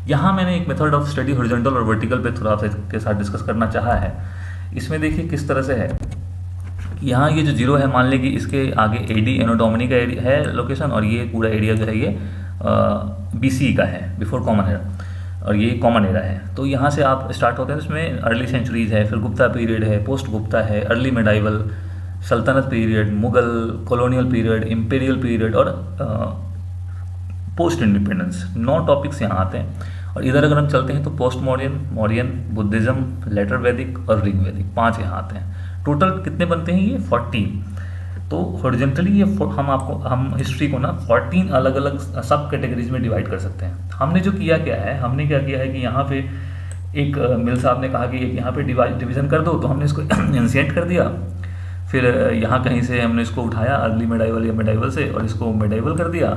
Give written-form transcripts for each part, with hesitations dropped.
यहाँ मैंने एक मेथड ऑफ स्टडी हॉरिजॉन्टल और वर्टिकल पे थोड़ा आपके साथ डिस्कस करना चाहा है। इसमें देखिए किस तरह से है कि यहाँ ये जो जीरो है, मान लें कि इसके आगे एडी एनोडोमनी का एरिया है लोकेशन, और ये पूरा एरिया जो है ये BC का है, बिफोर कॉमन एरा, और ये कॉमन एरा है। तो यहाँ से आप स्टार्ट होते हैं, इसमें अर्ली सेंचुरीज़ है, फिर गुप्ता पीरियड है, पोस्ट गुप्ता है, अर्ली मेडाइवल, सल्तनत period, Mughal, colonial period, imperial period और पोस्ट इंडिपेंडेंस। 9 टॉपिक्स यहाँ आते हैं। और इधर अगर हम चलते हैं तो post modern, Mauryan, Buddhism, later Vedic और ऋग्वैदिक, 5 यहाँ आते हैं। टोटल कितने बनते हैं ये? 14। तो हॉरिजॉन्टली ये हम हिस्ट्री को ना 14 अलग अलग सब कैटेगरीज में डिवाइड कर सकते हैं। हमने जो किया क्या है, हमने क्या किया है कि यहाँ पे एक मिल साहब ने कहा कि यहाँ पे डिवीज़न कर दो, तो हमने इसको एंशिएंट कर दिया। फिर यहाँ कहीं से हमने इसको उठाया अर्ली मेडाइवल या मेडाइवल से, और इसको मेडाइवल कर दिया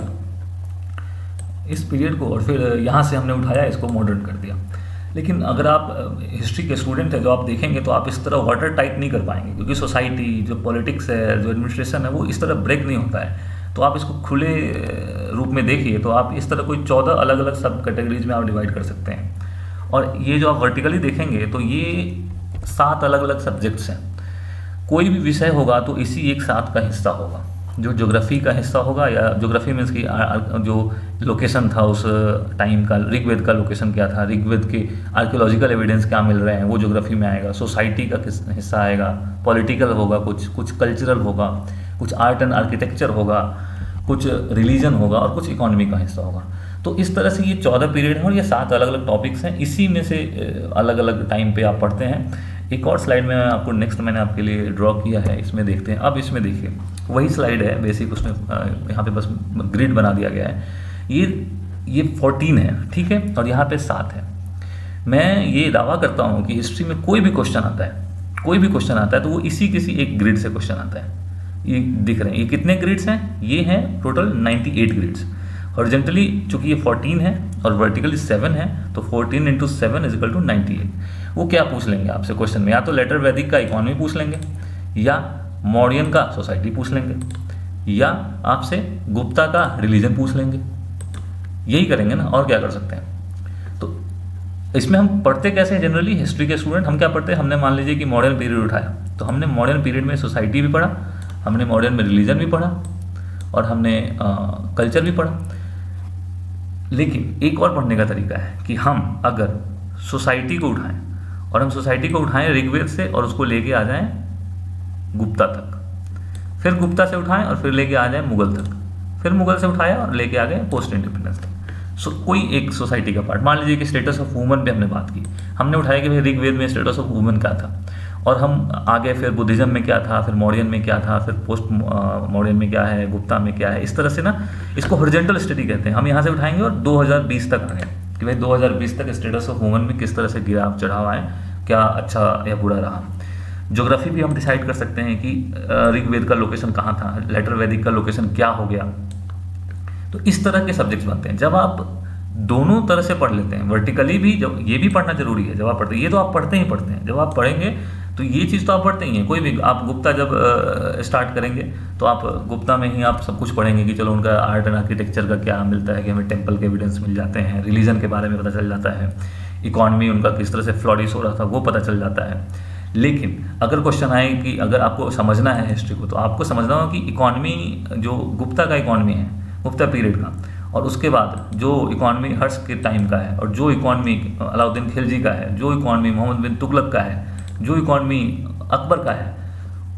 इस पीरियड को, और फिर यहाँ से हमने उठाया इसको मॉडर्न कर दिया। लेकिन अगर आप हिस्ट्री के स्टूडेंट हैं, जो आप देखेंगे तो आप इस तरह वाटर टाइट नहीं कर पाएंगे, क्योंकि सोसाइटी, जो पॉलिटिक्स है, जो एडमिनिस्ट्रेशन है, वो इस तरह ब्रेक नहीं होता है। तो आप इसको खुले रूप में देखिए तो आप इस तरह कोई 14 अलग अलग सब कैटेगरीज में आप डिवाइड कर सकते हैं। और ये जो आप वर्टिकली देखेंगे तो ये 7 अलग अलग सब्जेक्ट्स हैं। कोई भी विषय होगा तो इसी एक 7 का हिस्सा होगा। जो ज्योग्राफी का हिस्सा होगा, या ज्योग्राफी मीन्स की जो लोकेशन था उस टाइम का, ऋग्वेद का लोकेशन क्या था, ऋग्वेद के आर्कियोलॉजिकल एविडेंस क्या मिल रहे हैं, वो ज्योग्राफी में आएगा। सोसाइटी का किस हिस्सा आएगा, पॉलिटिकल होगा, कुछ कल्चरल होगा, कुछ आर्ट एंड आर्किटेक्चर होगा, कुछ रिलीजन होगा और कुछ इकोनॉमी का हिस्सा होगा। तो इस तरह से ये 14 पीरियड हैं और ये 7 अलग अलग टॉपिक्स हैं। इसी में से अलग अलग टाइम पे आप पढ़ते हैं। एक और स्लाइड में आपको नेक्स्ट मैंने आपके लिए ड्रॉ किया है, इसमें देखते हैं। अब इसमें देखिए वही स्लाइड है बेसिक, उसमें यहाँ पे बस ग्रिड बना दिया गया है। ये 14 है, ठीक है, और यहाँ पे 7 है। मैं ये दावा करता हूँ कि हिस्ट्री में कोई भी क्वेश्चन आता है तो वो इसी किसी एक ग्रिड से क्वेश्चन आता है। ये दिख रहे हैं, ये कितने ग्रिड्स हैं? ये हैं टोटल 98 ग्रिड्स। हॉरिजॉन्टली चूंकि ये 14 है और वर्टिकली 7 है, तो 14 × 7 = 98। वो क्या पूछ लेंगे आपसे क्वेश्चन में? या तो लेटर वैदिक का इकोनॉमी पूछ लेंगे, या मौर्यन का सोसाइटी पूछ लेंगे, या आपसे गुप्ता का रिलीजन पूछ लेंगे। यही करेंगे ना, और क्या कर सकते हैं? तो इसमें हम पढ़ते कैसे हैं? जनरली हिस्ट्री के स्टूडेंट हम क्या पढ़ते हैं? हमने मान लीजिए कि मॉडर्न पीरियड उठाया, तो हमने मॉडर्न पीरियड में सोसाइटी भी पढ़ा, हमने मॉडर्न में रिलीजन भी पढ़ा, और हमने कल्चर भी पढ़ा। लेकिन एक और पढ़ने का तरीका है कि हम अगर सोसाइटी को उठाएं, और हम सोसाइटी को उठाएं ऋग्वेद से और उसको लेके आ जाएं गुप्ता तक, फिर गुप्ता से उठाएं और फिर लेके आ जाएं मुगल तक, फिर मुगल से उठाया और लेके आ गए पोस्ट इंडिपेंडेंस तक। कोई एक सोसाइटी का पार्ट, मान लीजिए कि स्टेटस ऑफ वुमन पे हमने बात की, हमने उठाया कि भाई ऋग्वेद में स्टेटस ऑफ वुमन क्या था, और हम आगे फिर बुद्धिज्म में क्या था, फिर मॉडर्न में क्या था, फिर पोस्ट मॉडर्न में क्या है, गुप्ता में क्या है। इस तरह से ना इसको हॉरिजॉन्टल स्टडी कहते हैं। हम यहाँ से उठाएंगे और 2020 तक आ गए कि भाई 2020 तक स्टेटस ऑफ वुमन में किस तरह से गिराव चढ़ाव आए, क्या अच्छा या बुरा रहा। ज्योग्राफी भी हम डिसाइड कर सकते हैं कि ऋग्वेद का लोकेशन कहाँ था, लेटर वैदिक का लोकेशन क्या हो गया। तो इस तरह के सब्जेक्ट्स बनते हैं। जब आप दोनों तरह से पढ़ लेते हैं, वर्टिकली भी, जब ये भी पढ़ना जरूरी है जब आप पढ़ते हैं, ये तो आप पढ़ते ही पढ़ते हैं। जब आप पढ़ेंगे तो ये चीज़ तो आप पढ़ते ही हैं। कोई भी आप गुप्ता जब स्टार्ट करेंगे तो आप गुप्ता में ही आप सब कुछ पढ़ेंगे कि चलो उनका आर्ट एंड आर्किटेक्चर का क्या मिलता है, कि हमें टेम्पल के एविडेंस मिल जाते हैं, रिलीजन के बारे में पता चल जाता है, इकॉनमी उनका किस तरह से फ्लॉरिश हो रहा था वो पता चल जाता है। लेकिन अगर क्वेश्चन आए कि अगर आपको समझना है हिस्ट्री को, तो आपको समझना हो कि इकॉनमी जो गुप्ता का इकॉनमी है, गुप्ता पीरियड का, और उसके बाद जो इकॉनमी हर्ष के टाइम का है, और जो इकॉनमी अलाउद्दीन खिलजी का है, जो इकॉनमी मोहम्मद बिन तुगलक का है, जो इकॉनमी अकबर का है,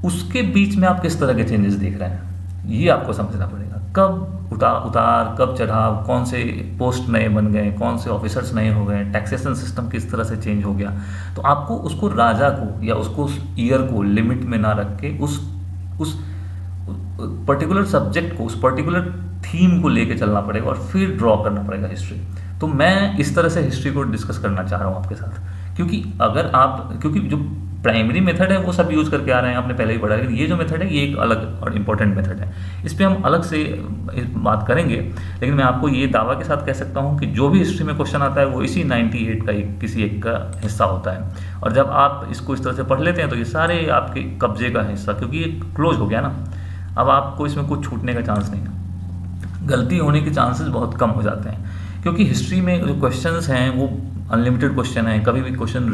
उसके बीच में आप किस तरह के चेंजेस देख रहे हैं, ये आपको समझना पड़ेगा। कब उतार कब चढ़ाव, कौन से पोस्ट नए बन गए, कौन से ऑफिसर्स नए हो गए, टैक्सेशन सिस्टम किस तरह से चेंज हो गया। तो आपको उसको राजा को या उसको उस ईयर को लिमिट में ना रख के उस पर्टिकुलर सब्जेक्ट को, उस पर्टिकुलर थीम को लेके चलना पड़ेगा और फिर ड्रॉ करना पड़ेगा हिस्ट्री। तो मैं इस तरह से हिस्ट्री को डिस्कस करना चाह रहा हूँ आपके साथ, क्योंकि अगर आप, क्योंकि जो प्राइमरी मेथड है वो सब यूज़ करके आ रहे हैं, आपने पहले ही पढ़ा, लेकिन ये जो मेथड है ये एक अलग और इम्पोर्टेंट मेथड है। इस पर हम अलग से बात करेंगे, लेकिन मैं आपको ये दावा के साथ कह सकता हूँ कि जो भी हिस्ट्री में क्वेश्चन आता है वो इसी 98 का किसी एक का हिस्सा होता है। और जब आप इसको इस तरह से पढ़ लेते हैं तो ये सारे आपके कब्जे का हिस्सा, क्योंकि ये क्लोज हो गया ना, अब आपको इसमें कुछ छूटने का चांस नहीं है, गलती होने के चांसेस बहुत कम हो जाते हैं। क्योंकि हिस्ट्री में जो क्वेश्चंस हैं वो अनलिमिटेड क्वेश्चन है, कभी भी क्वेश्चन